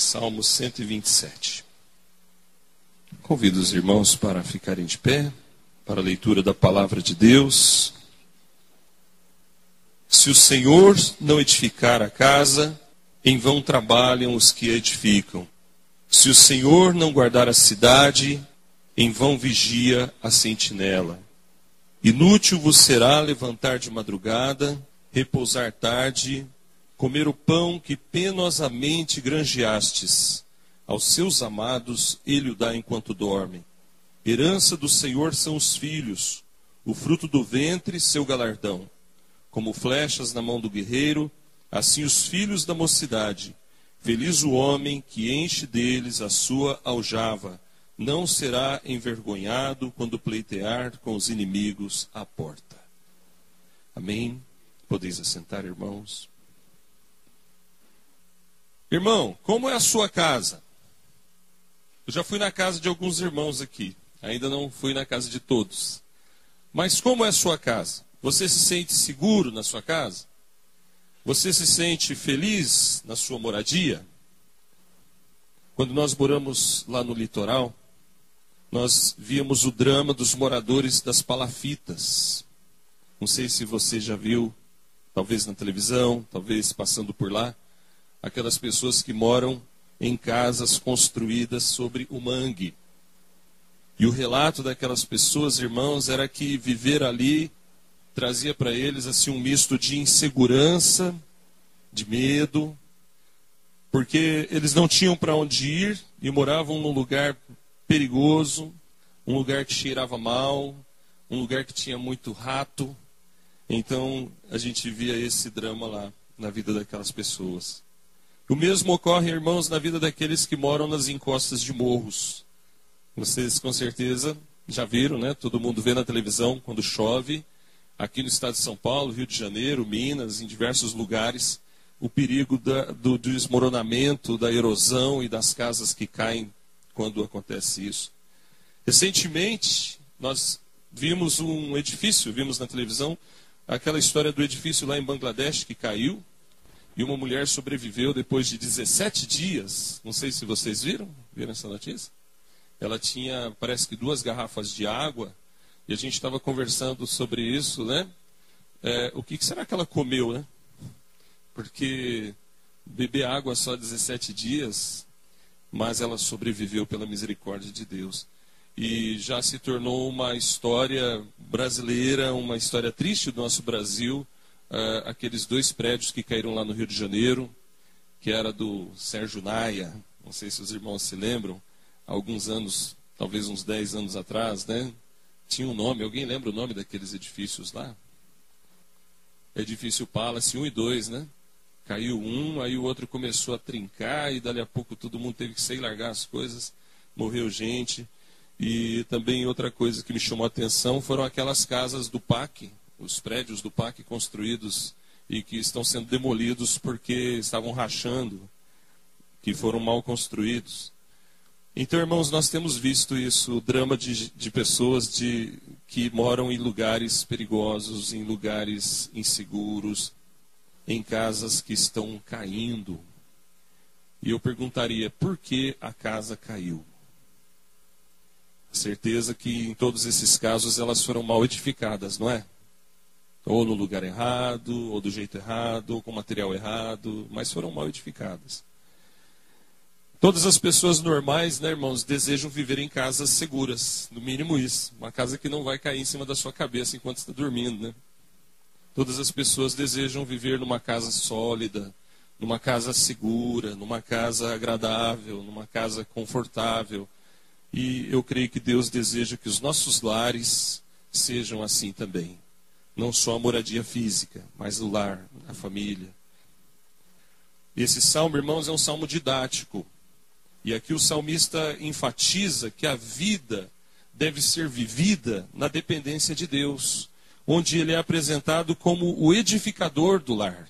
Salmo 127. Convido os irmãos para ficarem de pé, para a leitura da palavra de Deus. Se o Senhor não edificar a casa, em vão trabalham os que a edificam. Se o Senhor não guardar a cidade, em vão vigia a sentinela. Inútil vos será levantar de madrugada, repousar tarde, comer o pão que penosamente granjeastes. Aos seus amados ele o dá enquanto dormem. Herança do Senhor são os filhos, o fruto do ventre seu galardão. Como flechas na mão do guerreiro, assim os filhos da mocidade. Feliz o homem que enche deles a sua aljava. Não será envergonhado quando pleitear com os inimigos à porta. Amém? Podeis assentar, irmãos. Irmão, como é a sua casa? Eu já fui na casa de alguns irmãos aqui. Ainda não fui na casa de todos. Mas como é a sua casa? Você se sente seguro na sua casa? Você se sente feliz na sua moradia? Quando nós moramos lá no litoral, nós víamos o drama dos moradores das palafitas. Não sei se você já viu, talvez na televisão, talvez passando por lá, aquelas pessoas que moram em casas construídas sobre o mangue. E o relato daquelas pessoas, irmãos, era que viver ali trazia para eles assim um misto de insegurança, de medo, porque eles não tinham para onde ir e moravam num lugar perigoso, um lugar que cheirava mal, um lugar que tinha muito rato. Então a gente via esse drama lá na vida daquelas pessoas. O mesmo ocorre, irmãos, na vida daqueles que moram nas encostas de morros. Vocês com certeza já viram, né? Todo mundo vê na televisão quando chove. Aqui no estado de São Paulo, Rio de Janeiro, Minas, em diversos lugares, o perigo do desmoronamento, da erosão e das casas que caem quando acontece isso. Recentemente, nós vimos um edifício, vimos na televisão, aquela história do edifício lá em Bangladesh que caiu, e uma mulher sobreviveu depois de 17 dias. Não sei se vocês viram essa notícia? Ela tinha, parece que 2 garrafas de água, e a gente estava conversando sobre isso, né? O que será que ela comeu, né? Porque beber água só 17 dias, mas ela sobreviveu pela misericórdia de Deus. E já se tornou uma história brasileira, uma história triste do nosso Brasil, aqueles 2 prédios que caíram lá no Rio de Janeiro, que era do Sérgio Naia, não sei se os irmãos se lembram, há alguns anos, talvez uns 10 anos atrás, né? Tinha um nome, alguém lembra o nome daqueles edifícios lá? Edifício Palace 1 e 2, né? Caiu um, aí o outro começou a trincar, e dali a pouco todo mundo teve que sair e largar as coisas, morreu gente. E também outra coisa que me chamou a atenção foram aquelas casas do PAC, os prédios do PAC construídos e que estão sendo demolidos porque estavam rachando, que foram mal construídos. Então, irmãos, nós temos visto isso, o drama de pessoas que moram em lugares perigosos, em lugares inseguros, em casas que estão caindo. E eu perguntaria, por que a casa caiu? A certeza que em todos esses casos elas foram mal edificadas, não é? Ou no lugar errado, ou do jeito errado, ou com material errado, mas foram mal edificadas. Todas as pessoas normais, né, irmãos, desejam viver em casas seguras, no mínimo isso. Uma casa que não vai cair em cima da sua cabeça enquanto está dormindo, né? Todas as pessoas desejam viver numa casa sólida, numa casa segura, numa casa agradável, numa casa confortável. E eu creio que Deus deseja que os nossos lares sejam assim também. Não só a moradia física, mas o lar, a família. Esse salmo, irmãos, é um salmo didático. E aqui o salmista enfatiza que a vida deve ser vivida na dependência de Deus, onde ele é apresentado como o edificador do lar,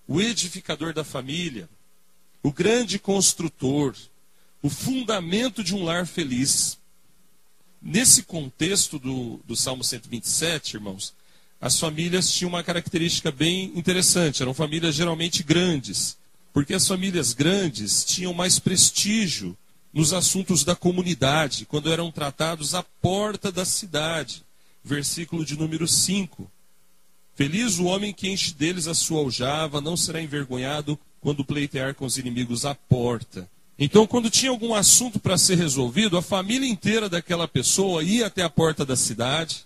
o edificador da família, o grande construtor, o fundamento de um lar feliz. Nesse contexto do Salmo 127, irmãos, as famílias tinham uma característica bem interessante, eram famílias geralmente grandes, Porque as famílias grandes tinham mais prestígio nos assuntos da comunidade, quando eram tratados à porta da cidade. Versículo de número 5. Feliz o homem que enche deles a sua aljava, não será envergonhado quando pleitear com os inimigos à porta. Então, quando tinha algum assunto para ser resolvido, a família inteira daquela pessoa ia até a porta da cidade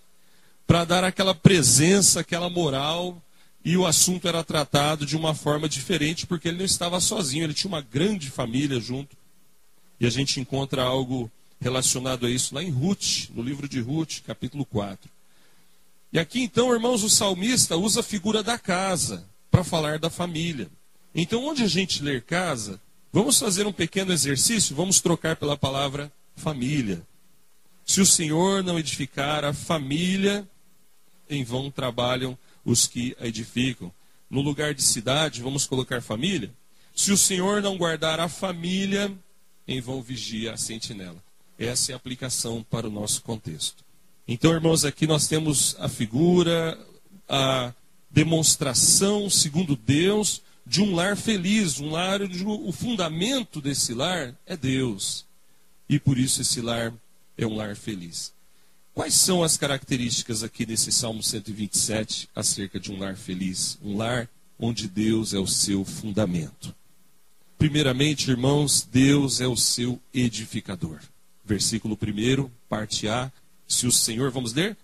para dar aquela presença, aquela moral, e o assunto era tratado de uma forma diferente, porque ele não estava sozinho, ele tinha uma grande família junto. E a gente encontra algo relacionado a isso lá em Ruth, no livro de Ruth, capítulo 4. E aqui então, irmãos, o salmista usa a figura da casa para falar da família. Então, onde a gente ler casa, vamos fazer um pequeno exercício, vamos trocar pela palavra família. Se o Senhor não edificar a família, em vão trabalham os que a edificam. No lugar de cidade, vamos colocar família. Se o Senhor não guardar a família, em vão vigia a sentinela. Essa é a aplicação para o nosso contexto. Então, irmãos, aqui nós temos a figura, a demonstração, segundo Deus, de um lar feliz, um lar, o fundamento desse lar é Deus. E por isso esse lar é um lar feliz. Quais são as características aqui desse Salmo 127 acerca de um lar feliz? Um lar onde Deus é o seu fundamento. Primeiramente, irmãos, Deus é o seu edificador. Versículo 1, parte A. Se o Senhor, vamos ler?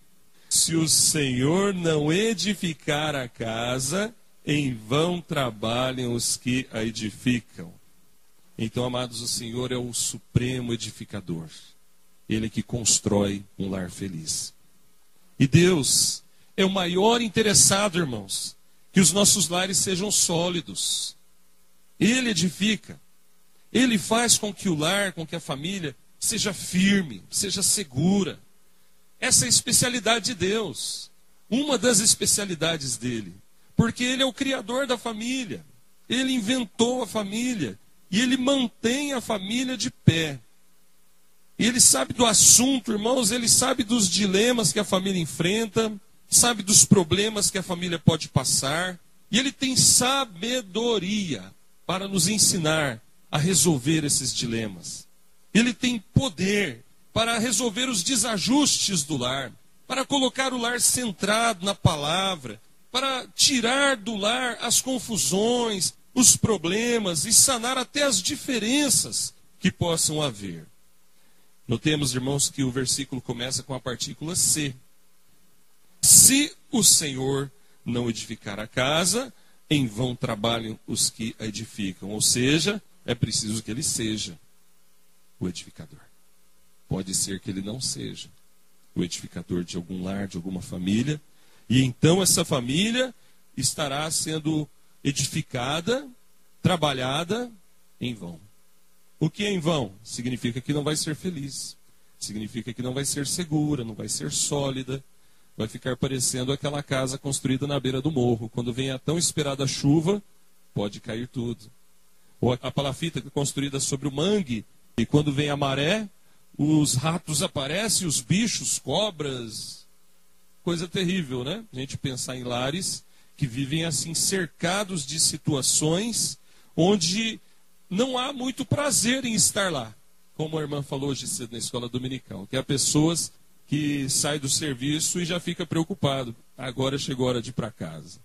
Se o Senhor não edificar a casa, em vão trabalham os que a edificam. Então, amados, o Senhor é o supremo edificador. Ele que constrói um lar feliz. E Deus é o maior interessado, irmãos, que os nossos lares sejam sólidos. Ele edifica. Ele faz com que o lar, com que a família seja firme, seja segura. Essa é a especialidade de Deus. Uma das especialidades dele. Porque ele é o criador da família. Ele inventou a família. E ele mantém a família de pé. Ele sabe do assunto, irmãos. Ele sabe dos dilemas que a família enfrenta. Sabe dos problemas que a família pode passar. E ele tem sabedoria para nos ensinar a resolver esses dilemas. Ele tem poder para resolver os desajustes do lar, para colocar o lar centrado na palavra, para tirar do lar as confusões, os problemas e sanar até as diferenças que possam haver. Notemos, irmãos, que o versículo começa com a partícula se. Se o Senhor não edificar a casa, em vão trabalham os que a edificam. Ou seja, é preciso que ele seja o edificador. Pode ser que ele não seja o edificador de algum lar, de alguma família. E então essa família estará sendo edificada, trabalhada em vão. O que é em vão? Significa que não vai ser feliz. Significa que não vai ser segura, não vai ser sólida. Vai ficar parecendo aquela casa construída na beira do morro. Quando vem a tão esperada chuva, pode cair tudo. Ou a palafita construída sobre o mangue, e quando vem a maré, os ratos aparecem, os bichos, cobras. Coisa terrível, né? A gente pensar em lares que vivem assim, cercados de situações onde não há muito prazer em estar lá. Como a irmã falou hoje cedo na escola dominical, que há pessoas que saem do serviço e já fica preocupado. Agora chegou a hora de ir para casa.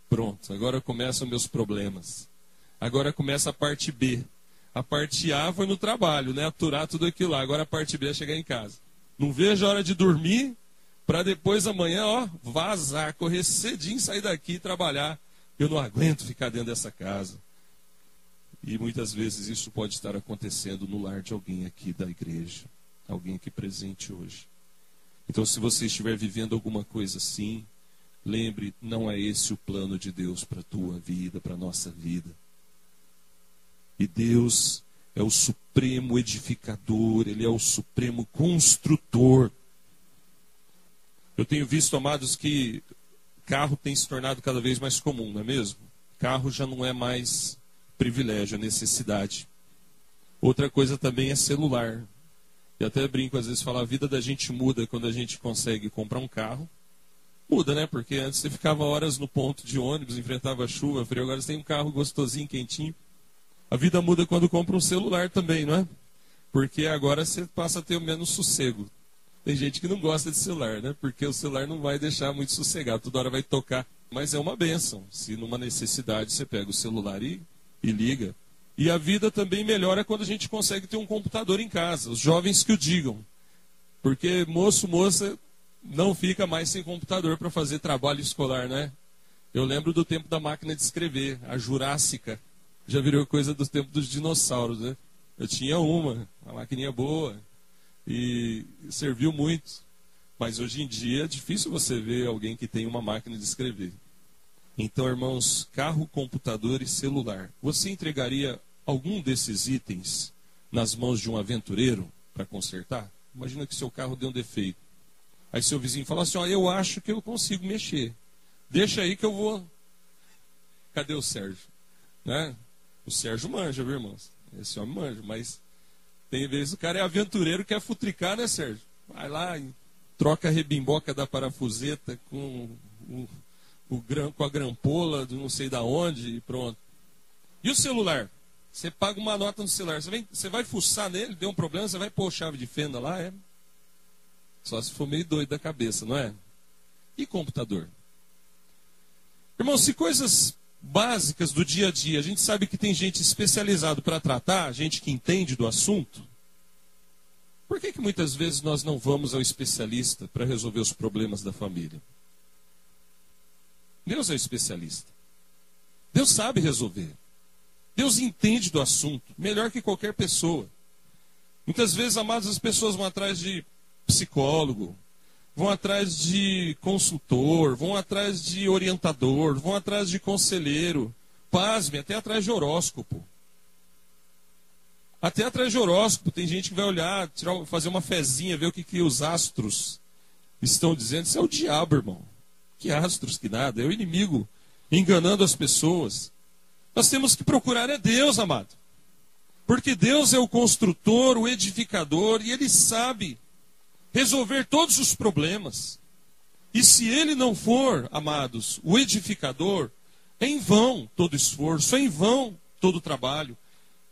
Pronto, agora começam meus problemas. Agora começa a parte B. A parte A foi no trabalho, né? Aturar tudo aquilo lá. Agora a parte B é chegar em casa. Não vejo a hora de dormir para depois amanhã, vazar, correr cedinho, sair daqui e trabalhar. Eu não aguento ficar dentro dessa casa. E muitas vezes isso pode estar acontecendo no lar de alguém aqui da igreja. Alguém aqui presente hoje. Então, se você estiver vivendo alguma coisa assim, lembre, não é esse o plano de Deus para a tua vida, para a nossa vida. E Deus é o supremo edificador, Ele é o supremo construtor. Eu tenho visto, amados, que carro tem se tornado cada vez mais comum, não é mesmo? Carro já não é mais privilégio, é necessidade. Outra coisa também é celular. E até brinco, às vezes, falo, a vida da gente muda quando a gente consegue comprar um carro. Muda, né? Porque antes você ficava horas no ponto de ônibus, enfrentava chuva, frio. Agora você tem um carro gostosinho, quentinho. A vida muda quando compra um celular também, não é? Porque agora você passa a ter menos sossego. Tem gente que não gosta de celular, né? Porque o celular não vai deixar muito sossegado, toda hora vai tocar. Mas é uma bênção. Se numa necessidade você pega o celular e liga. E a vida também melhora quando a gente consegue ter um computador em casa. Os jovens que o digam. Porque moço, moça, não fica mais sem computador para fazer trabalho escolar, né? Eu lembro do tempo da máquina de escrever, a Jurássica. Já virou coisa do tempo dos dinossauros, né? Eu tinha uma maquininha boa, e serviu muito. Mas hoje em dia é difícil você ver alguém que tem uma máquina de escrever. Então, irmãos, carro, computador e celular. Você entregaria algum desses itens nas mãos de um aventureiro para consertar? Imagina que seu carro deu um defeito. Aí seu vizinho fala assim, ó, eu acho que eu consigo mexer. Deixa aí que eu vou... Cadê o Sérgio? Né? O Sérgio manja, viu, irmãos? Esse homem manja, mas tem vezes o cara é aventureiro, quer futricar, né, Sérgio? Vai lá e troca a rebimboca da parafuseta com a grampola de não sei da onde e pronto. E o celular? Você paga uma nota no celular, você vai fuçar nele, deu um problema, você vai pôr chave de fenda lá, é? Só se for meio doido da cabeça, não é? E computador? Irmão, se coisas básicas do dia a dia, a gente sabe que tem gente especializada para tratar, gente que entende do assunto, por que muitas vezes nós não vamos ao especialista para resolver os problemas da família? Deus é o especialista. Deus sabe resolver. Deus entende do assunto, melhor que qualquer pessoa. Muitas vezes, amados, as pessoas vão atrás de psicólogo, vão atrás de consultor, vão atrás de orientador, vão atrás de conselheiro, pasme, até atrás de horóscopo. Até atrás de horóscopo, tem gente que vai olhar, fazer uma fezinha, ver o que os astros estão dizendo. Isso é o diabo, irmão. Que astros, que nada, é o inimigo enganando as pessoas. Nós temos que procurar é Deus, amado. Porque Deus é o construtor, o edificador, e Ele sabe resolver todos os problemas. E se Ele não for, amados, o edificador, é em vão todo esforço, é em vão todo trabalho.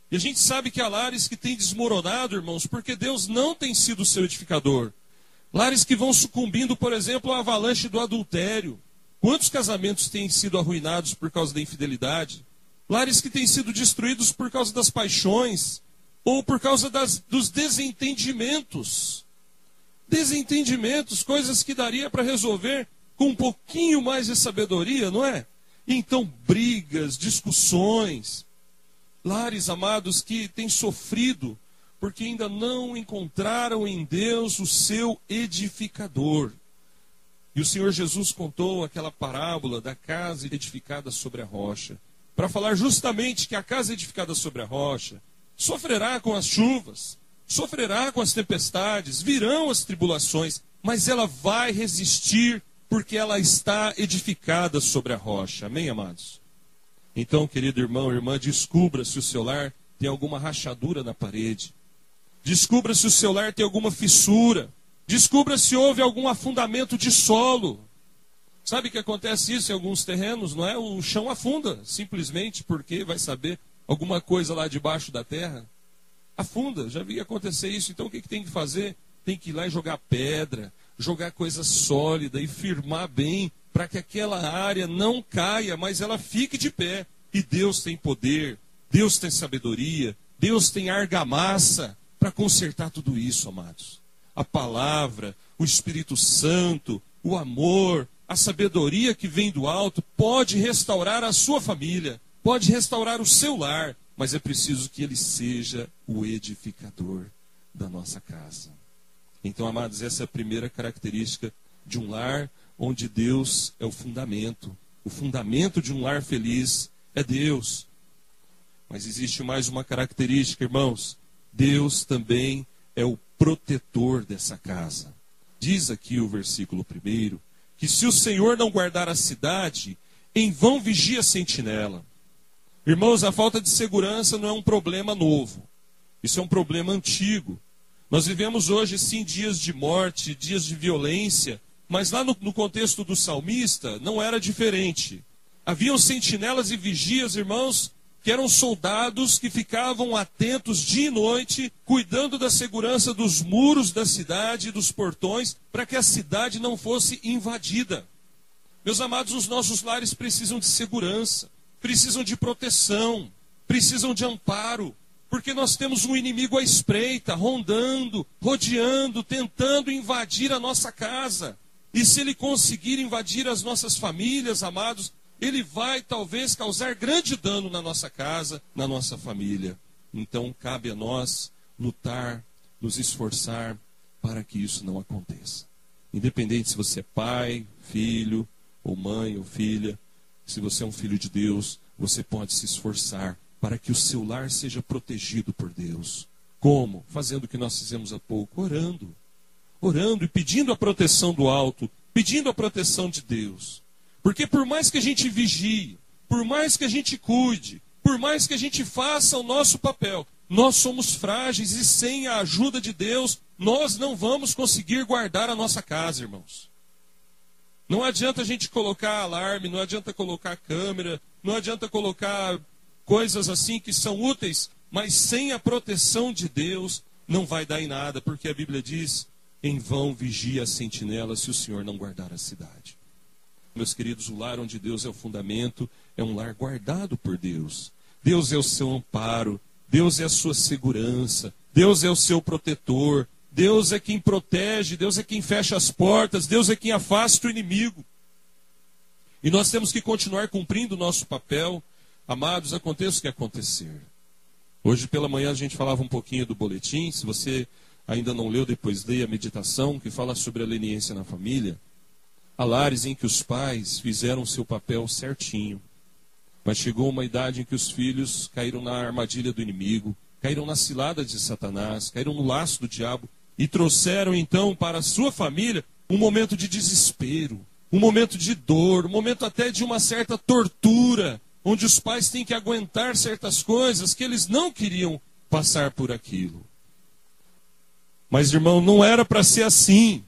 E a gente sabe que há lares que têm desmoronado, irmãos, porque Deus não tem sido o seu edificador. Lares que vão sucumbindo, por exemplo, à avalanche do adultério. Quantos casamentos têm sido arruinados por causa da infidelidade? Lares que têm sido destruídos por causa das paixões, ou por causa dos desentendimentos. Desentendimentos, coisas que daria para resolver com um pouquinho mais de sabedoria, não é? Então, brigas, discussões. Lares, amados, que têm sofrido porque ainda não encontraram em Deus o seu edificador. E o Senhor Jesus contou aquela parábola da casa edificada sobre a rocha, para falar justamente que a casa edificada sobre a rocha sofrerá com as chuvas, sofrerá com as tempestades, virão as tribulações, mas ela vai resistir porque ela está edificada sobre a rocha. Amém, amados? Então, querido irmão, irmã, descubra se o seu lar tem alguma rachadura na parede. Descubra se o seu lar tem alguma fissura. Descubra se houve algum afundamento de solo. Sabe que acontece isso em alguns terrenos, não é? O chão afunda, simplesmente porque vai saber alguma coisa lá debaixo da terra. Afunda, já vi acontecer isso. Então o que tem que fazer? Tem que ir lá e jogar pedra, jogar coisa sólida e firmar bem, para que aquela área não caia, mas ela fique de pé. E Deus tem poder, Deus tem sabedoria, Deus tem argamassa para consertar tudo isso, amados. A palavra, o Espírito Santo, o amor, a sabedoria que vem do alto pode restaurar a sua família, pode restaurar o seu lar, mas é preciso que ele seja o edificador da nossa casa. Então, amados, essa é a primeira característica de um lar onde Deus é o fundamento. O fundamento de um lar feliz é Deus. Mas existe mais uma característica, irmãos. Deus também é o protetor dessa casa. Diz aqui o versículo 1, que se o Senhor não guardar a cidade, em vão vigia a sentinela. Irmãos, a falta de segurança não é um problema novo. Isso é um problema antigo. Nós vivemos hoje, sim, dias de morte, dias de violência, mas lá no contexto do salmista não era diferente. Haviam sentinelas e vigias, irmãos, que eram soldados que ficavam atentos dia e noite, cuidando da segurança dos muros da cidade e dos portões, para que a cidade não fosse invadida. Meus amados, os nossos lares precisam de segurança, precisam de proteção, precisam de amparo, porque nós temos um inimigo à espreita, rondando, rodeando, tentando invadir a nossa casa. E se ele conseguir invadir as nossas famílias, amados, ele vai talvez causar grande dano na nossa casa, na nossa família. Então cabe a nós lutar, nos esforçar para que isso não aconteça. Independente se você é pai, filho, ou mãe, ou filha, se você é um filho de Deus, você pode se esforçar para que o seu lar seja protegido por Deus. Como? Fazendo o que nós fizemos há pouco, orando. Orando e pedindo a proteção do alto, pedindo a proteção de Deus. Porque por mais que a gente vigie, por mais que a gente cuide, por mais que a gente faça o nosso papel, nós somos frágeis e sem a ajuda de Deus, nós não vamos conseguir guardar a nossa casa, irmãos. Não adianta a gente colocar alarme, não adianta colocar câmera, não adianta colocar coisas assim que são úteis, mas sem a proteção de Deus não vai dar em nada, porque a Bíblia diz, em vão vigia a sentinela se o Senhor não guardar a cidade. Meus queridos, o lar onde Deus é o fundamento, é um lar guardado por Deus. Deus é o seu amparo, Deus é a sua segurança, Deus é o seu protetor, Deus é quem protege, Deus é quem fecha as portas, Deus é quem afasta o inimigo. E nós temos que continuar cumprindo o nosso papel. Amados, aconteça o que acontecer. Hoje pela manhã a gente falava um pouquinho do boletim, se você ainda não leu, depois leia a meditação, que fala sobre a leniência na família. Há lares em que os pais fizeram o seu papel certinho, mas chegou uma idade em que os filhos caíram na armadilha do inimigo, caíram na cilada de Satanás, caíram no laço do diabo e trouxeram então para a sua família um momento de desespero, um momento de dor, um momento até de uma certa tortura, onde os pais têm que aguentar certas coisas que eles não queriam passar por aquilo. Mas, irmão, não era para ser assim.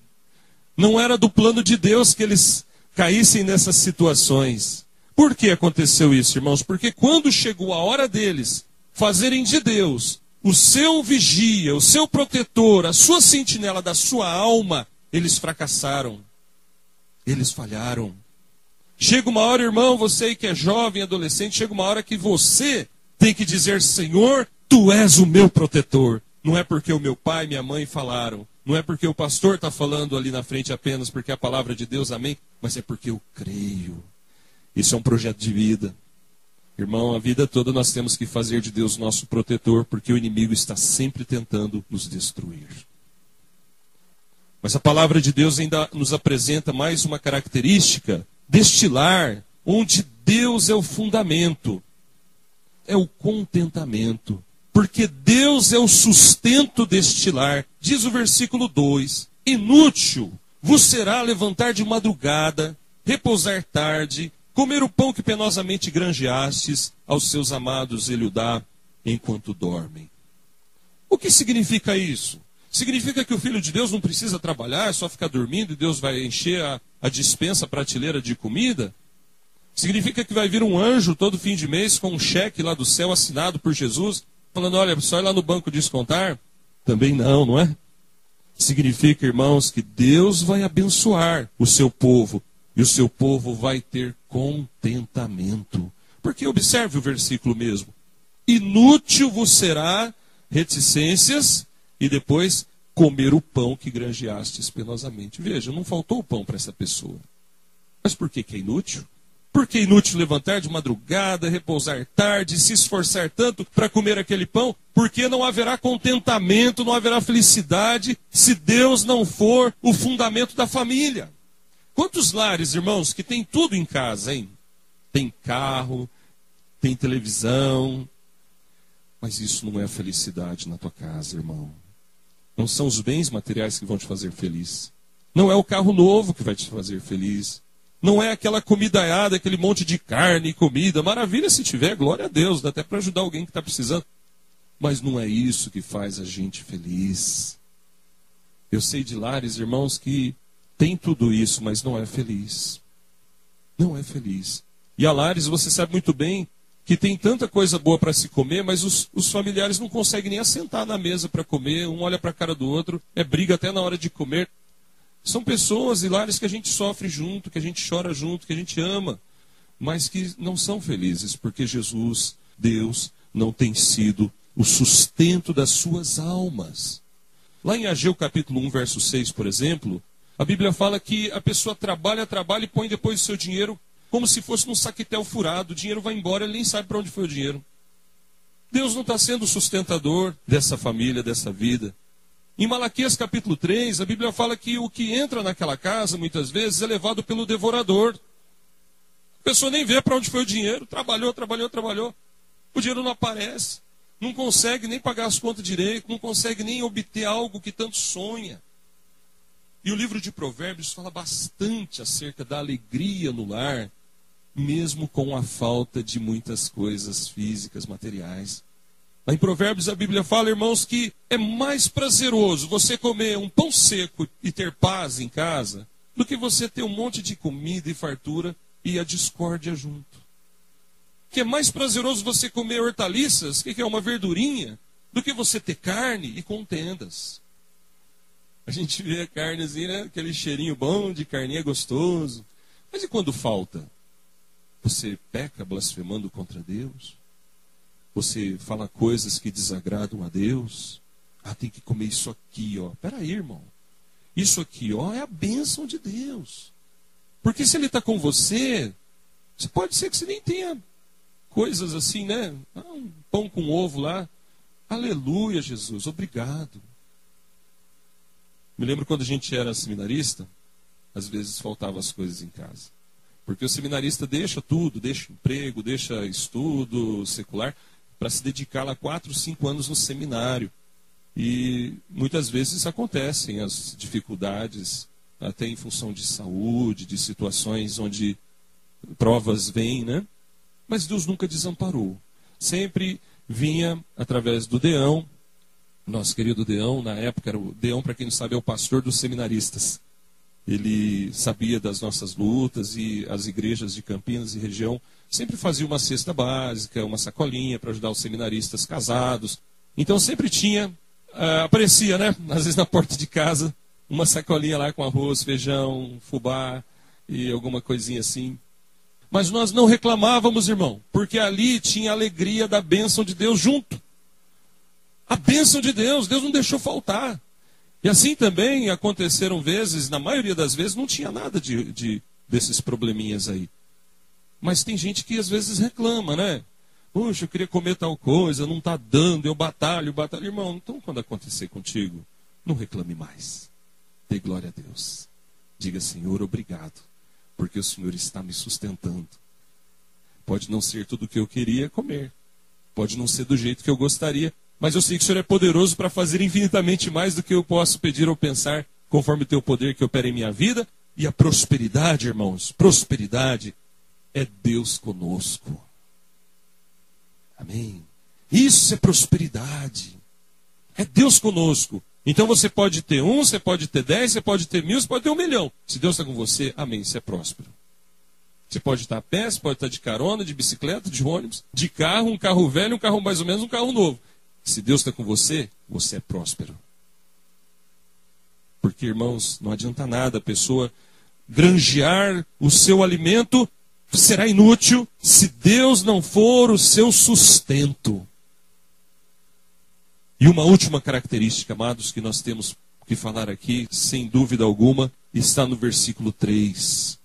Não era do plano de Deus que eles caíssem nessas situações. Por que aconteceu isso, irmãos? Porque quando chegou a hora deles fazerem de Deus o seu vigia, o seu protetor, a sua sentinela da sua alma, eles fracassaram. Eles falharam. Chega uma hora, irmão, você que é jovem, adolescente, chega uma hora que você tem que dizer, Senhor, Tu és o meu protetor. Não é porque o meu pai e minha mãe falaram. Não é porque o pastor está falando ali na frente apenas porque é a palavra de Deus, amém? Mas é porque eu creio. Isso é um projeto de vida. Irmão, a vida toda nós temos que fazer de Deus nosso protetor, porque o inimigo está sempre tentando nos destruir. Mas a palavra de Deus ainda nos apresenta mais uma característica deste lar, onde Deus é o fundamento. É o contentamento. Porque Deus é o sustento deste lar. Diz o versículo 2: inútil vos será levantar de madrugada, repousar tarde, comer o pão que penosamente granjeastes, aos seus amados ele o dá, enquanto dormem. O que significa isso? Significa que o Filho de Deus não precisa trabalhar, é só ficar dormindo e Deus vai encher a dispensa, a prateleira de comida? Significa que vai vir um anjo todo fim de mês com um cheque lá do céu assinado por Jesus, falando, olha, só ir lá no banco descontar? Também não, não é? Significa, irmãos, que Deus vai abençoar o seu povo. E o seu povo vai ter contentamento. Porque observe o versículo mesmo. Inútil vos será reticências e depois comer o pão que granjeastes penosamente. Veja, não faltou o pão para essa pessoa. Mas por que é inútil? Por que é inútil levantar de madrugada, repousar tarde, se esforçar tanto para comer aquele pão? Porque não haverá contentamento, não haverá felicidade, se Deus não for o fundamento da família. Quantos lares, irmãos, que tem tudo em casa, hein? Tem carro, tem televisão, mas isso não é a felicidade na tua casa, irmão. Não são os bens materiais que vão te fazer feliz. Não é o carro novo que vai te fazer feliz. Não é aquela comidaiada, aquele monte de carne e comida. Maravilha se tiver, glória a Deus, dá até para ajudar alguém que está precisando. Mas não é isso que faz a gente feliz. Eu sei de lares, irmãos, que tem tudo isso, mas não é feliz. Não é feliz. E há lares, você sabe muito bem, que tem tanta coisa boa para se comer, mas os familiares não conseguem nem assentar na mesa para comer, um olha para a cara do outro, é briga até na hora de comer. São pessoas e lares que a gente sofre junto, que a gente chora junto, que a gente ama, mas que não são felizes, porque Jesus, Deus, não tem sido o sustento das suas almas. Lá em Ageu capítulo 1, verso 6, por exemplo, a Bíblia fala que a pessoa trabalha e põe depois o seu dinheiro como se fosse num saquetel furado. O dinheiro vai embora, ele nem sabe para onde foi o dinheiro. Deus não está sendo o sustentador dessa família, dessa vida. Em Malaquias capítulo 3, a Bíblia fala que o que entra naquela casa, muitas vezes, é levado pelo devorador. A pessoa nem vê para onde foi o dinheiro, trabalhou. O dinheiro não aparece, não consegue nem pagar as contas direito, não consegue nem obter algo que tanto sonha. E o livro de Provérbios fala bastante acerca da alegria no lar, mesmo com a falta de muitas coisas físicas, materiais. Lá em Provérbios a Bíblia fala, irmãos, que é mais prazeroso você comer um pão seco e ter paz em casa, do que você ter um monte de comida e fartura e a discórdia junto. Que é mais prazeroso você comer hortaliças, que é uma verdurinha, do que você ter carne e contendas. A gente vê a carne assim, né? Aquele cheirinho bom de carninha gostoso. Mas e quando falta? Você peca blasfemando contra Deus? Você fala coisas que desagradam a Deus? Ah, tem que comer isso aqui, ó. Peraí, irmão. Isso aqui, ó, é a bênção de Deus. Porque se Ele está com você, pode ser que você nem tenha coisas assim, né? Um pão com ovo lá. Aleluia, Jesus, obrigado. Me lembro quando a gente era seminarista, às vezes faltavam as coisas em casa. Porque o seminarista deixa tudo, deixa emprego, deixa estudo secular, para se dedicar lá 4, 5 anos no seminário. E muitas vezes acontecem as dificuldades, até em função de saúde, de situações onde provas vêm, né? Mas Deus nunca desamparou. Sempre vinha através do Deão. Nosso querido Deão, na época, era o Deão, para quem não sabe, é o pastor dos seminaristas. Ele sabia das nossas lutas e as igrejas de Campinas e região sempre faziam uma cesta básica, uma sacolinha para ajudar os seminaristas casados. Então sempre tinha, aparecia, né? Às vezes na porta de casa, uma sacolinha lá com arroz, feijão, fubá e alguma coisinha assim. Mas nós não reclamávamos, irmão, porque ali tinha a alegria da bênção de Deus junto. A bênção de Deus, Deus não deixou faltar. E assim também aconteceram vezes, na maioria das vezes, não tinha nada desses probleminhas aí. Mas tem gente que às vezes reclama, né? Puxa, eu queria comer tal coisa, não está dando, eu batalho. Irmão, então quando acontecer contigo, não reclame mais. Dê glória a Deus. Diga, Senhor, obrigado, porque o Senhor está me sustentando. Pode não ser tudo o que eu queria comer. Pode não ser do jeito que eu gostaria. Mas eu sei que o Senhor é poderoso para fazer infinitamente mais do que eu posso pedir ou pensar, conforme o teu poder que opera em minha vida. E a prosperidade, irmãos, prosperidade é Deus conosco. Amém? Isso é prosperidade. É Deus conosco. Então você pode ter 1, você pode ter 10, você pode ter 1000, você pode ter 1 milhão. Se Deus está com você, amém, você é próspero. Você pode estar a pé, você pode estar de carona, de bicicleta, de ônibus, de carro, um carro velho, um carro mais ou menos, um carro novo. Se Deus está com você, você é próspero. Porque, irmãos, não adianta nada a pessoa granjear o seu alimento, será inútil se Deus não for o seu sustento. E uma última característica, amados, que nós temos que falar aqui, sem dúvida alguma, está no versículo 3.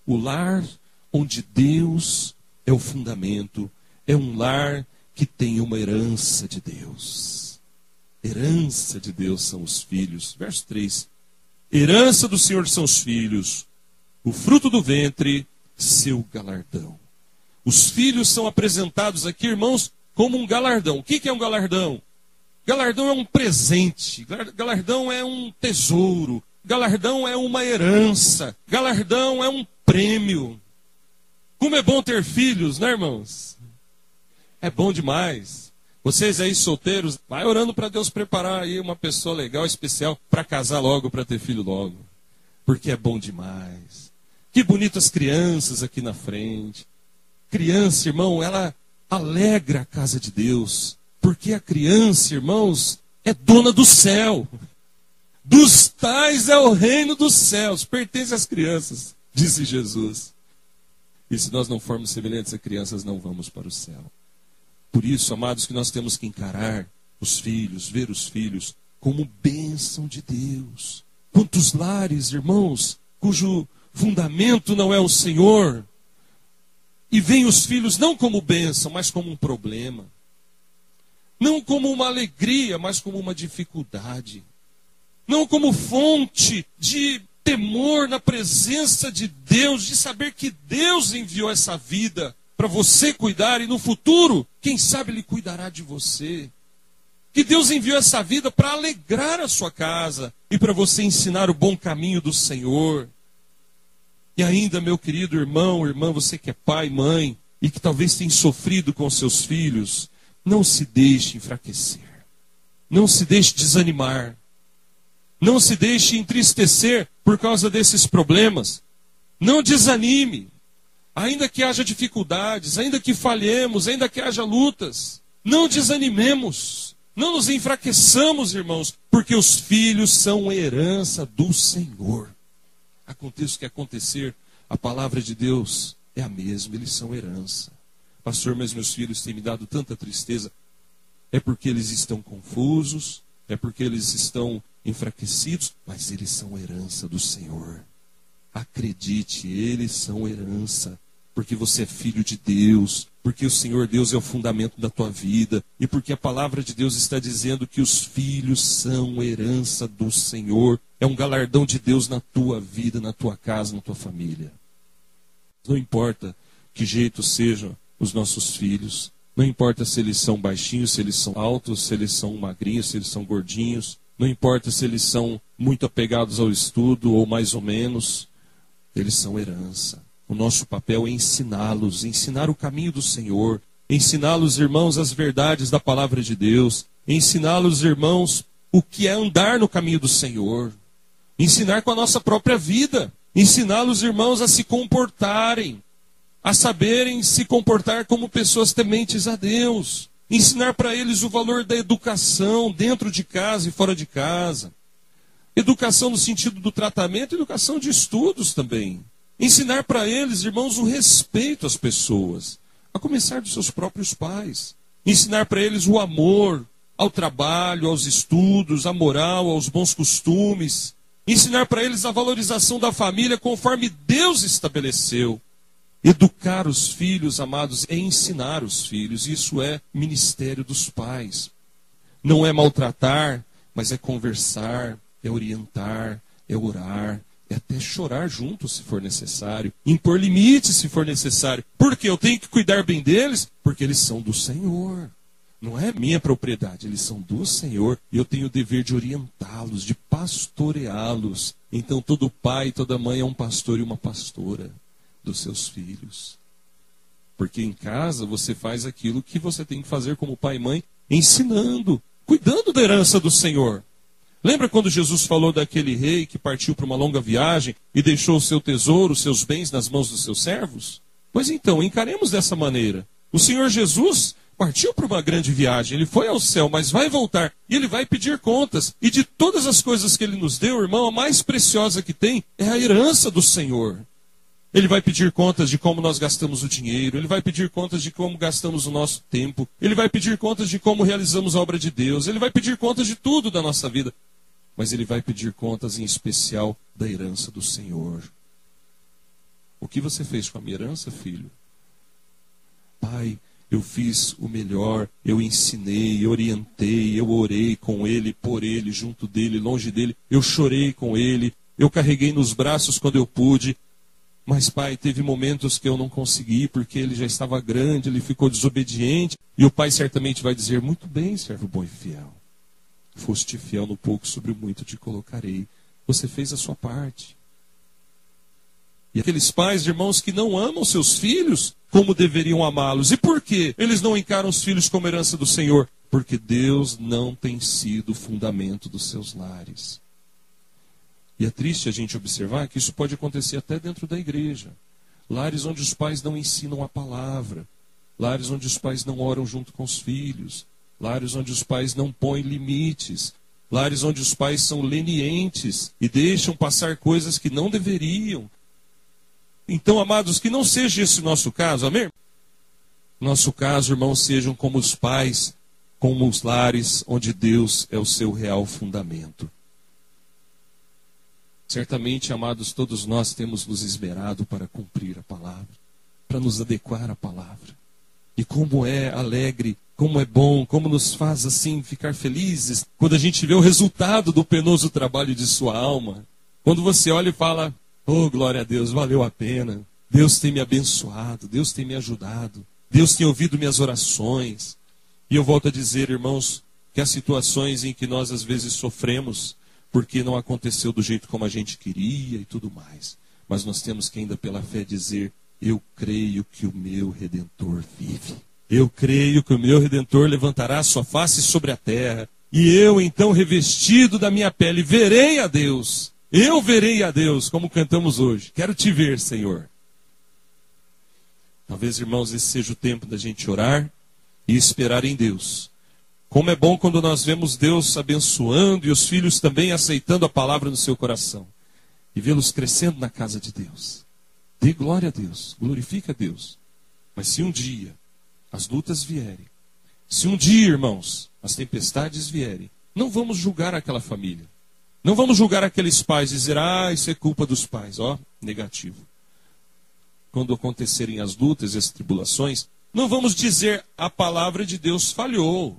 O lar onde Deus é o fundamento, é um lar que tem uma herança de Deus. Herança de Deus são os filhos. Verso 3. Herança do Senhor são os filhos, o fruto do ventre, seu galardão. Os filhos são apresentados aqui, irmãos, como um galardão. O que é um galardão? Galardão é um presente, galardão é um tesouro, galardão é uma herança, galardão é um prêmio. Como é bom ter filhos, né, irmãos? É bom demais. Vocês aí solteiros, vai orando para Deus preparar aí uma pessoa legal, especial, para casar logo, para ter filho logo. Porque é bom demais. Que bonitas crianças aqui na frente. Criança, irmão, ela alegra a casa de Deus, porque a criança, irmãos, é dona do céu. Dos tais é o reino dos céus, pertence às crianças, disse Jesus. E se nós não formos semelhantes a crianças, não vamos para o céu. Por isso, amados, que nós temos que encarar os filhos, ver os filhos como bênção de Deus. Quantos lares, irmãos, cujo fundamento não é o Senhor, e veem os filhos não como bênção, mas como um problema. Não como uma alegria, mas como uma dificuldade. Não como fonte de temor na presença de Deus, de saber que Deus enviou essa vida para você cuidar e no futuro, quem sabe Ele cuidará de você. Que Deus enviou essa vida para alegrar a sua casa e para você ensinar o bom caminho do Senhor. E ainda, meu querido irmão, irmã, você que é pai, mãe, e que talvez tenha sofrido com seus filhos, não se deixe enfraquecer. Não se deixe desanimar. Não se deixe entristecer por causa desses problemas. Não desanime. Ainda que haja dificuldades, ainda que falhemos, ainda que haja lutas, não desanimemos. Não nos enfraqueçamos, irmãos, porque os filhos são herança do Senhor. Aconteça o que acontecer, a palavra de Deus é a mesma, eles são herança. Pastor, mas meus filhos têm me dado tanta tristeza. É porque eles estão confusos, é porque eles estão enfraquecidos, mas eles são herança do Senhor. Acredite, eles são herança, porque você é filho de Deus, porque o Senhor Deus é o fundamento da tua vida, e porque a palavra de Deus está dizendo que os filhos são herança do Senhor. É um galardão de Deus na tua vida, na tua casa, na tua família. Não importa que jeito sejam os nossos filhos, não importa se eles são baixinhos, se eles são altos, se eles são magrinhos, se eles são gordinhos, não importa se eles são muito apegados ao estudo ou mais ou menos, eles são herança. O nosso papel é ensiná-los, ensinar o caminho do Senhor, ensiná-los, irmãos, as verdades da palavra de Deus, ensiná-los, irmãos, o que é andar no caminho do Senhor, ensinar com a nossa própria vida, ensiná-los, irmãos, a se comportarem, a saberem se comportar como pessoas tementes a Deus, ensinar para eles o valor da educação dentro de casa e fora de casa, educação no sentido do tratamento, educação de estudos também. Ensinar para eles, irmãos, o respeito às pessoas, a começar dos seus próprios pais. Ensinar para eles o amor ao trabalho, aos estudos, à moral, aos bons costumes. Ensinar para eles a valorização da família conforme Deus estabeleceu. Educar os filhos, amados, é ensinar os filhos. Isso é ministério dos pais. Não é maltratar, mas é conversar, é orientar, é orar, é até chorar junto se for necessário, impor limites se for necessário. Porque eu tenho que cuidar bem deles, porque eles são do Senhor. Não é minha propriedade, eles são do Senhor. E eu tenho o dever de orientá-los, de pastoreá-los. Então todo pai, toda mãe é um pastor e uma pastora dos seus filhos. Porque em casa você faz aquilo que você tem que fazer como pai e mãe, ensinando, cuidando da herança do Senhor. Lembra quando Jesus falou daquele rei que partiu para uma longa viagem e deixou o seu tesouro, os seus bens nas mãos dos seus servos? Pois então, encaremos dessa maneira. O Senhor Jesus partiu para uma grande viagem, ele foi ao céu, mas vai voltar e ele vai pedir contas. E de todas as coisas que ele nos deu, irmão, a mais preciosa que tem é a herança do Senhor. Ele vai pedir contas de como nós gastamos o dinheiro, ele vai pedir contas de como gastamos o nosso tempo, ele vai pedir contas de como realizamos a obra de Deus, ele vai pedir contas de tudo da nossa vida. Mas ele vai pedir contas em especial da herança do Senhor. O que você fez com a minha herança, filho? Pai, eu fiz o melhor, eu ensinei, eu orientei, eu orei com ele, por ele, junto dele, longe dele. Eu chorei com ele, eu carreguei nos braços quando eu pude. Mas, pai, teve momentos que eu não consegui, porque ele já estava grande, ele ficou desobediente. E o pai certamente vai dizer, muito bem, servo bom e fiel. Foste fiel no pouco, sobre o muito te colocarei. Você fez a sua parte. E aqueles pais, irmãos, que não amam seus filhos como deveriam amá-los. E por quê? Eles não encaram os filhos como herança do Senhor. Porque Deus não tem sido o fundamento dos seus lares. E é triste a gente observar que isso pode acontecer até dentro da igreja. Lares onde os pais não ensinam a palavra. lares onde os pais não oram junto com os filhos, lares onde os pais não põem limites, lares onde os pais são lenientes e deixam passar coisas que não deveriam. Então, amados, que não seja esse o nosso caso, amém? Nosso caso, irmãos, sejam como os pais, como os lares onde Deus é o seu real fundamento. Certamente, amados, todos nós temos nos esmerado para cumprir a palavra, para nos adequar à palavra. E como é alegre, como é bom, como nos faz assim ficar felizes quando a gente vê o resultado do penoso trabalho de sua alma. Quando você olha e fala, oh, glória a Deus, valeu a pena. Deus tem me abençoado, Deus tem me ajudado, Deus tem ouvido minhas orações. E eu volto a dizer, irmãos, que há situações em que nós às vezes sofremos porque não aconteceu do jeito como a gente queria e tudo mais. Mas nós temos que ainda pela fé dizer, eu creio que o meu Redentor vive. Eu creio que o meu Redentor levantará a sua face sobre a terra. E eu, então, revestido da minha pele, verei a Deus. Eu verei a Deus, como cantamos hoje. Quero te ver, Senhor. Talvez, irmãos, esse seja o tempo da gente orar e esperar em Deus. Como é bom quando nós vemos Deus abençoando e os filhos também aceitando a palavra no seu coração. E vê-los crescendo na casa de Deus. Dê glória a Deus, glorifica a Deus. Mas se um dia as lutas vierem, se um dia, irmãos, as tempestades vierem, não vamos julgar aquela família. Não vamos julgar aqueles pais e dizer, isso é culpa dos pais. Negativo. Quando acontecerem as lutas e as tribulações, não vamos dizer a palavra de Deus falhou.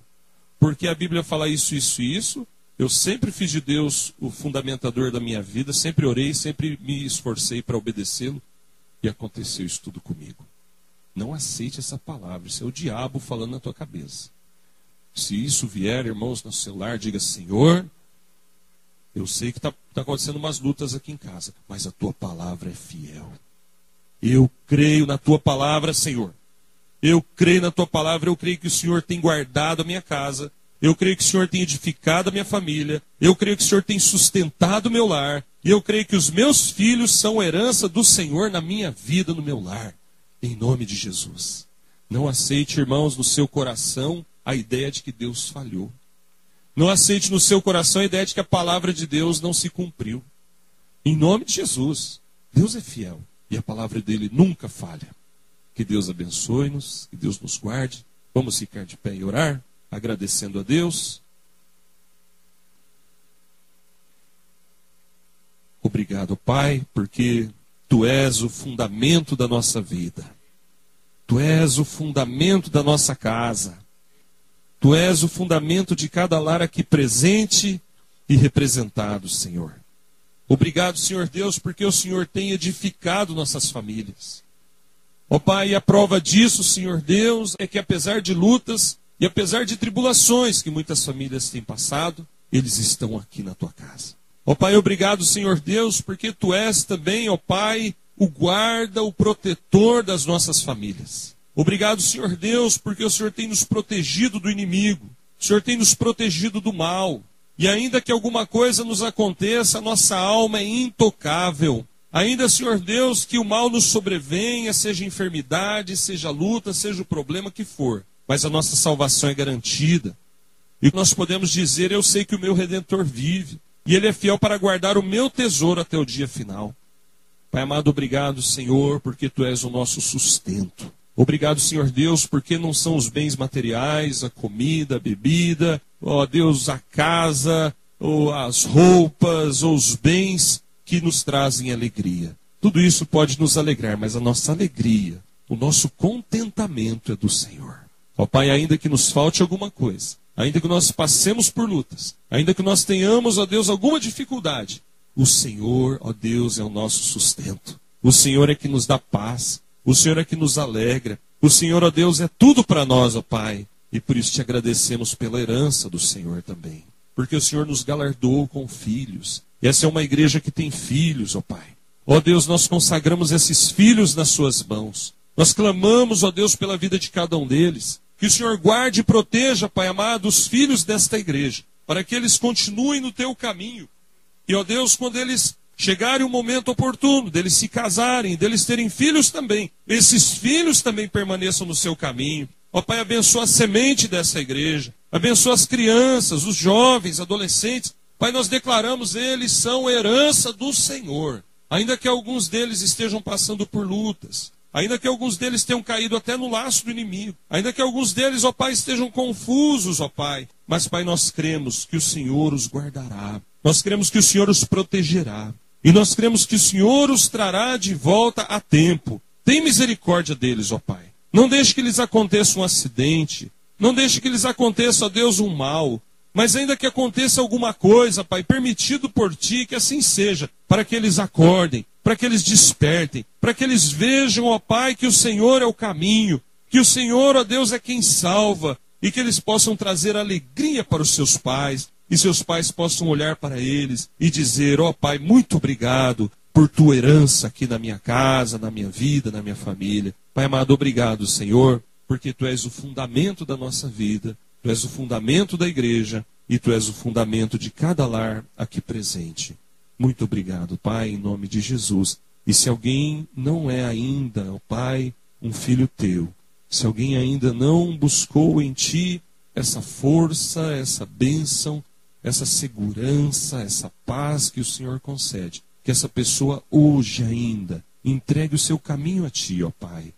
Porque a Bíblia fala isso, isso e isso. Eu sempre fiz de Deus o fundamentador da minha vida, sempre orei, sempre me esforcei para obedecê-lo. E aconteceu isso tudo comigo. Não aceite essa palavra, isso é o diabo falando na tua cabeça. Se isso vier, irmãos, no celular, diga, Senhor, eu sei que está acontecendo umas lutas aqui em casa, mas a tua palavra é fiel. Eu creio na tua palavra, Senhor. Eu creio na tua palavra, eu creio que o Senhor tem guardado a minha casa. Eu creio que o Senhor tem edificado a minha família. Eu creio que o Senhor tem sustentado o meu lar. E eu creio que os meus filhos são herança do Senhor na minha vida, no meu lar. Em nome de Jesus. Não aceite, irmãos, no seu coração a ideia de que Deus falhou. Não aceite no seu coração a ideia de que a palavra de Deus não se cumpriu. Em nome de Jesus. Deus é fiel. E a palavra dele nunca falha. Que Deus abençoe-nos. Que Deus nos guarde. Vamos ficar de pé e orar. Agradecendo a Deus. Obrigado, Pai, porque Tu és o fundamento da nossa vida. Tu és o fundamento da nossa casa. Tu és o fundamento de cada lar aqui presente e representado, Senhor. Obrigado, Senhor Deus, porque o Senhor tem edificado nossas famílias. Ó Pai, a prova disso, Senhor Deus, é que apesar de lutas e apesar de tribulações que muitas famílias têm passado, eles estão aqui na Tua casa. Ó Pai, obrigado, Senhor Deus, porque Tu és também, ó Pai, o guarda, o protetor das nossas famílias. Obrigado, Senhor Deus, porque o Senhor tem nos protegido do inimigo. O Senhor tem nos protegido do mal. E ainda que alguma coisa nos aconteça, a nossa alma é intocável. Ainda, Senhor Deus, que o mal nos sobrevenha, seja enfermidade, seja luta, seja o problema que for. Mas a nossa salvação é garantida. E nós podemos dizer, eu sei que o meu Redentor vive. E Ele é fiel para guardar o meu tesouro até o dia final. Pai amado, obrigado, Senhor, porque Tu és o nosso sustento. Obrigado, Senhor Deus, porque não são os bens materiais, a comida, a bebida, ó Deus, a casa, ou as roupas, ou os bens que nos trazem alegria. Tudo isso pode nos alegrar, mas a nossa alegria, o nosso contentamento é do Senhor. Ó Pai, ainda que nos falte alguma coisa, ainda que nós passemos por lutas, ainda que nós tenhamos, ó Deus, alguma dificuldade, o Senhor, ó Deus, é o nosso sustento. O Senhor é que nos dá paz. O Senhor é que nos alegra. O Senhor, ó Deus, é tudo para nós, ó Pai. E por isso te agradecemos pela herança do Senhor também. Porque o Senhor nos galardoou com filhos. E essa é uma igreja que tem filhos, ó Pai. Ó Deus, nós consagramos esses filhos nas suas mãos. Nós clamamos, ó Deus, pela vida de cada um deles. Que o Senhor guarde e proteja, Pai amado, os filhos desta igreja. Para que eles continuem no teu caminho. E, ó Deus, quando eles chegarem o momento oportuno deles se casarem, deles terem filhos também, esses filhos também permaneçam no seu caminho. Ó Pai, abençoa a semente dessa igreja, abençoa as crianças, os jovens, adolescentes. Pai, nós declaramos, eles são herança do Senhor. Ainda que alguns deles estejam passando por lutas, ainda que alguns deles tenham caído até no laço do inimigo, ainda que alguns deles, ó Pai, estejam confusos, ó Pai. Mas, Pai, nós cremos que o Senhor os guardará, nós cremos que o Senhor os protegerá, e nós cremos que o Senhor os trará de volta a tempo. Tem misericórdia deles, ó Pai. Não deixe que lhes aconteça um acidente, não deixe que lhes aconteça, ó Deus, um mal. Mas ainda que aconteça alguma coisa, Pai, permitido por Ti, que assim seja, para que eles acordem, para que eles despertem, para que eles vejam, ó Pai, que o Senhor é o caminho, que o Senhor, ó Deus, é quem salva, e que eles possam trazer alegria para os seus pais, e seus pais possam olhar para eles e dizer, ó Pai, muito obrigado por Tua herança aqui na minha casa, na minha vida, na minha família. Pai amado, obrigado, Senhor, porque Tu és o fundamento da nossa vida, Tu és o fundamento da igreja e Tu és o fundamento de cada lar aqui presente. Muito obrigado, Pai, em nome de Jesus. E se alguém não é ainda, ó Pai, um filho Teu, se alguém ainda não buscou em Ti essa força, essa bênção, essa segurança, essa paz que o Senhor concede, que essa pessoa hoje ainda entregue o seu caminho a Ti, ó Pai.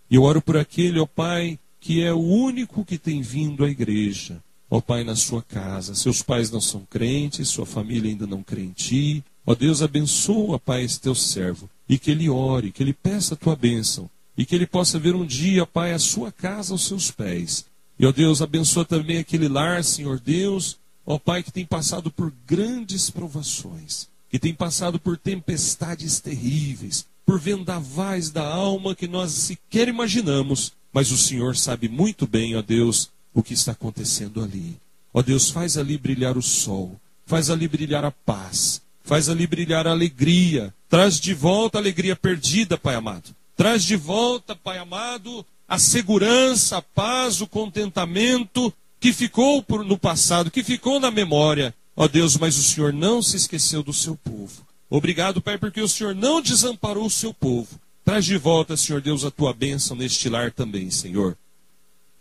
E eu oro por aquele, ó Pai, que é o único que tem vindo à igreja, ó Pai, na sua casa. Seus pais não são crentes, sua família ainda não crê em Ti. Ó Deus, abençoa, Pai, esse Teu servo, e que ele ore, que ele peça a Tua bênção, e que ele possa ver um dia, Pai, a sua casa aos seus pés. E, ó Deus, abençoa também aquele lar, Senhor Deus, ó Pai, que tem passado por grandes provações, que tem passado por tempestades terríveis, por vendavais da alma que nós sequer imaginamos, mas o Senhor sabe muito bem, ó Deus, o que está acontecendo ali. Ó Deus, faz ali brilhar o sol, faz ali brilhar a paz, faz ali brilhar a alegria, traz de volta a alegria perdida, Pai amado. Traz de volta, Pai amado, a segurança, a paz, o contentamento que ficou no passado, que ficou na memória. Ó Deus, mas o Senhor não se esqueceu do seu povo. Obrigado, Pai, porque o Senhor não desamparou o seu povo. Traz de volta, Senhor Deus, a Tua bênção neste lar também, Senhor.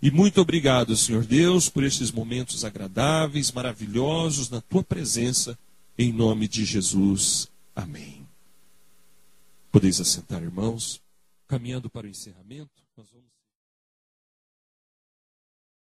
E muito obrigado, Senhor Deus, por estes momentos agradáveis, maravilhosos, na Tua presença, em nome de Jesus. Amém. Podeis assentar, irmãos. Caminhando para o encerramento, nós vamos